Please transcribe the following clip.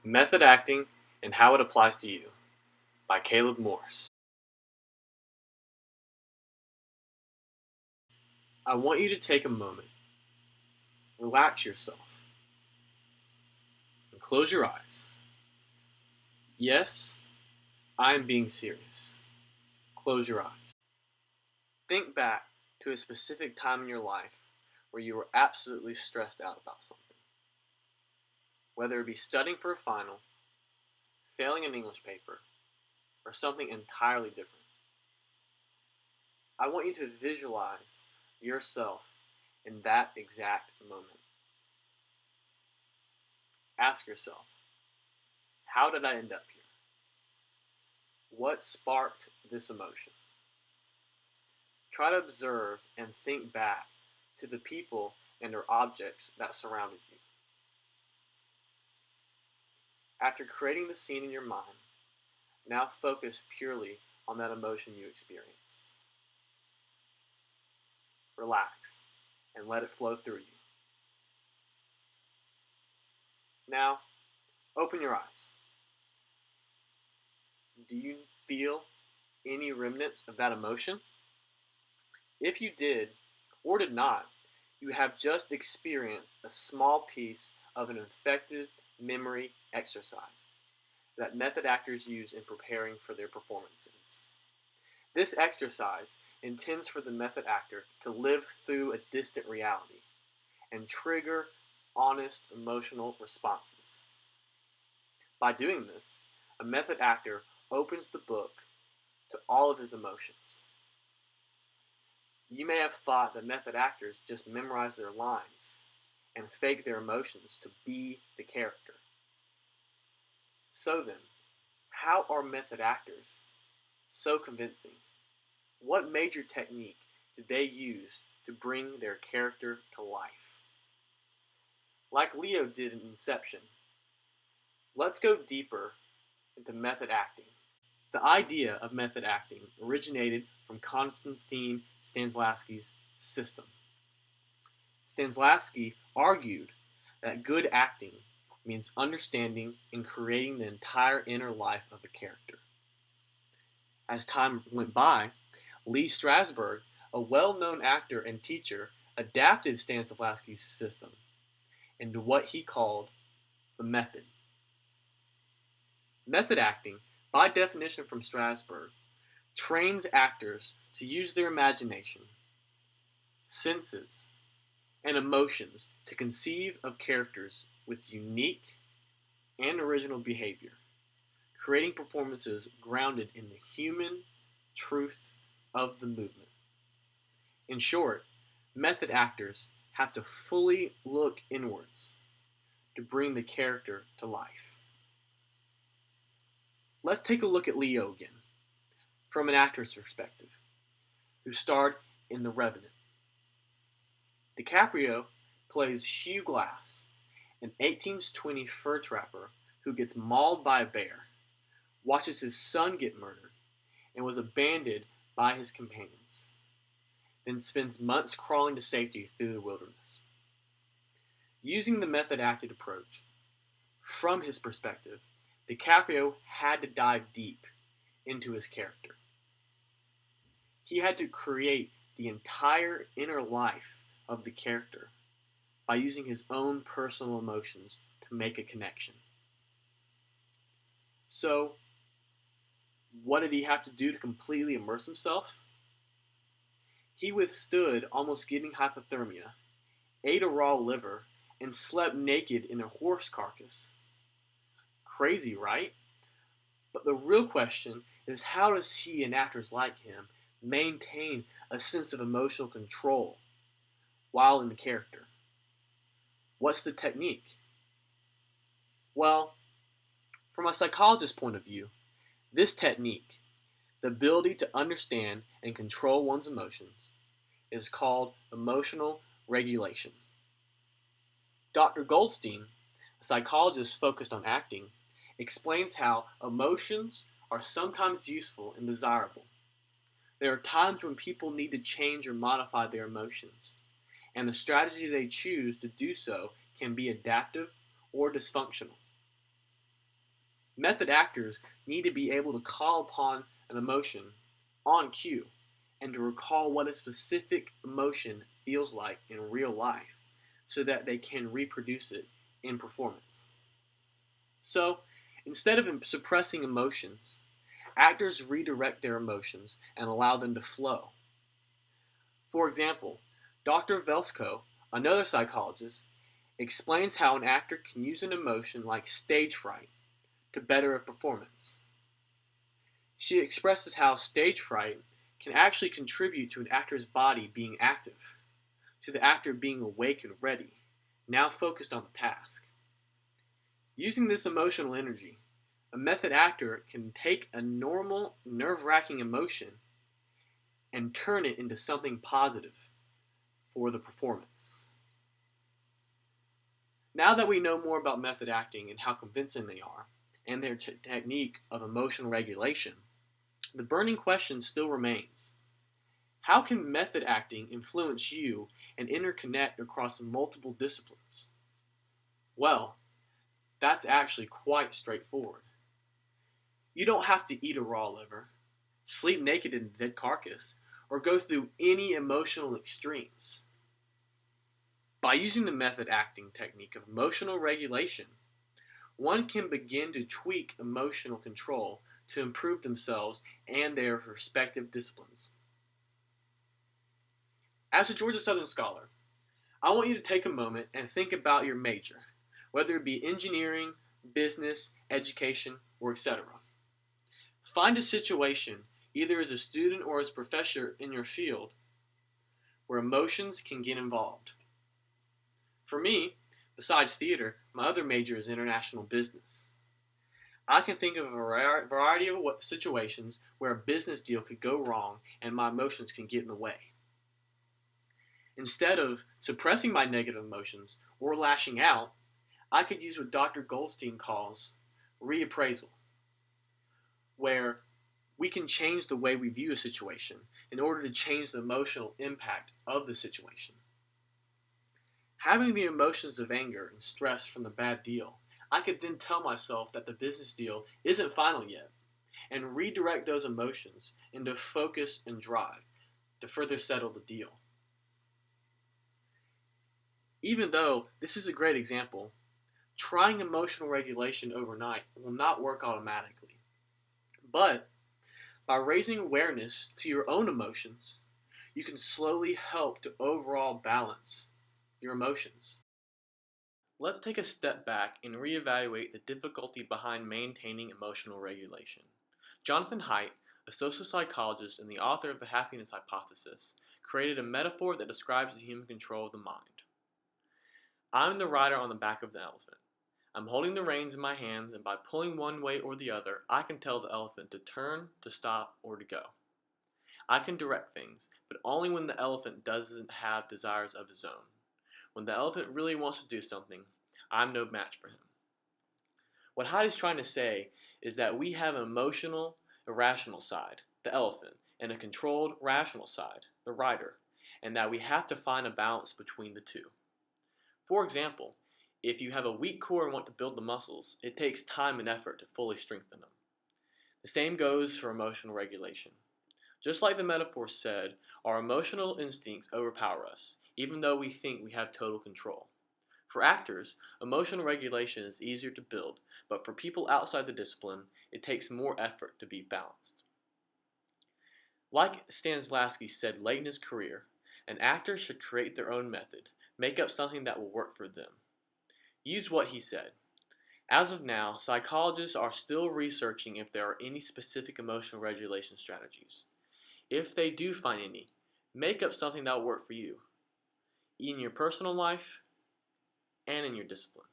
Method Acting and How It Applies to You by Caleb Morse. I want you to take a moment, relax yourself, and close your eyes. Yes, I am being serious. Close your eyes. Think back to a specific time in your life where you were absolutely stressed out about something. Whether it be studying for a final, failing an English paper, or something entirely different. I want you to visualize yourself in that exact moment. Ask yourself, how did I end up here? What sparked this emotion? Try to observe and think back to the people and or objects that surrounded you. After creating the scene in your mind, now focus purely on that emotion you experienced. Relax and let it flow through you. Now, open your eyes. Do you feel any remnants of that emotion? If you did or did not, you have just experienced a small piece of an effective memory exercise that method actors use in preparing for their performances. This exercise intends for the method actor to live through a distant reality and trigger honest emotional responses. By doing this, a method actor opens the book to all of his emotions. You may have thought that method actors just memorize their lines and fake their emotions to be the character. So then, how are method actors so convincing? What major technique do they use to bring their character to life? Like Leo did in Inception, let's go deeper into method acting. The idea of method acting originated from Konstantin Stanislavski's system. Stanislavski argued that good acting means understanding and creating the entire inner life of a character. As time went by, Lee Strasberg, a well-known actor and teacher, adapted Stanislavski's system into what he called the method. Method acting, by definition from Strasberg, trains actors to use their imagination, senses, and emotions to conceive of characters with unique and original behavior, creating performances grounded in the human truth of the movement. In short, method actors have to fully look inwards to bring the character to life. Let's take a look at Leo again, from an actor's perspective, who starred in The Revenant. DiCaprio plays Hugh Glass, an 1820 fur trapper who gets mauled by a bear, watches his son get murdered, and was abandoned by his companions, then spends months crawling to safety through the wilderness. Using the method acted approach, from his perspective, DiCaprio had to dive deep into his character. He had to create the entire inner life of the character by using his own personal emotions to make a connection. So, what did he have to do to completely immerse himself? He withstood almost getting hypothermia, ate a raw liver, and slept naked in a horse carcass. Crazy, right? But the real question is, how does he and actors like him maintain a sense of emotional control while in the character? What's the technique? Well, from a psychologist's point of view, this technique, the ability to understand and control one's emotions, is called emotional regulation. Dr. Goldstein, a psychologist focused on acting, explains how emotions are sometimes useful and desirable. There are times when people need to change or modify their emotions, and the strategy they choose to do so can be adaptive or dysfunctional. Method actors need to be able to call upon an emotion on cue and to recall what a specific emotion feels like in real life so that they can reproduce it in performance. So, instead of suppressing emotions, actors redirect their emotions and allow them to flow. For example, Dr. Velsko, another psychologist, explains how an actor can use an emotion like stage fright to better a performance. She expresses how stage fright can actually contribute to an actor's body being active, to the actor being awake and ready, now focused on the task. Using this emotional energy, a method actor can take a normal, nerve-wracking emotion and turn it into something positive for the performance. Now that we know more about method acting and how convincing they are, and their technique of emotional regulation, the burning question still remains. How can method acting influence you and interconnect across multiple disciplines? Well, that's actually quite straightforward. You don't have to eat a raw liver, sleep naked in a dead carcass, or go through any emotional extremes. By using the method acting technique of emotional regulation, one can begin to tweak emotional control to improve themselves and their respective disciplines. As a Georgia Southern scholar, I want you to take a moment and think about your major, whether it be engineering, business, education, or etc. Find a situation, either as a student or as a professor in your field, where emotions can get involved. For me, besides theater, my other major is international business. I can think of a variety of situations where a business deal could go wrong and my emotions can get in the way. Instead of suppressing my negative emotions or lashing out, I could use what Dr. Goldstein calls reappraisal, where we can change the way we view a situation in order to change the emotional impact of the situation. Having the emotions of anger and stress from the bad deal, I could then tell myself that the business deal isn't final yet and redirect those emotions into focus and drive to further settle the deal. Even though this is a great example, trying emotional regulation overnight will not work automatically. But by raising awareness to your own emotions, you can slowly help to overall balance your emotions. Let's take a step back and reevaluate the difficulty behind maintaining emotional regulation. Jonathan Haidt, a social psychologist and the author of the happiness hypothesis, created a metaphor that describes the human control of the mind. I'm the rider on the back of the elephant. I'm holding the reins in my hands, and by pulling one way or the other, I can tell the elephant to turn, to stop, or to go. I can direct things, but only when the elephant doesn't have desires of his own. When the elephant really wants to do something, I'm no match for him. What Heidi's trying to say is that we have an emotional, irrational side, the elephant, and a controlled, rational side, the rider, and that we have to find a balance between the two. For example, if you have a weak core and want to build the muscles, it takes time and effort to fully strengthen them. The same goes for emotional regulation. Just like the metaphor said, our emotional instincts overpower us, even though we think we have total control. For actors, emotional regulation is easier to build, but for people outside the discipline, it takes more effort to be balanced. Like Stanislavski said late in his career, an actor should create their own method, make up something that will work for them. Use what he said. As of now, psychologists are still researching if there are any specific emotional regulation strategies. If they do find any, make up something that will work for you, in your personal life and in your discipline.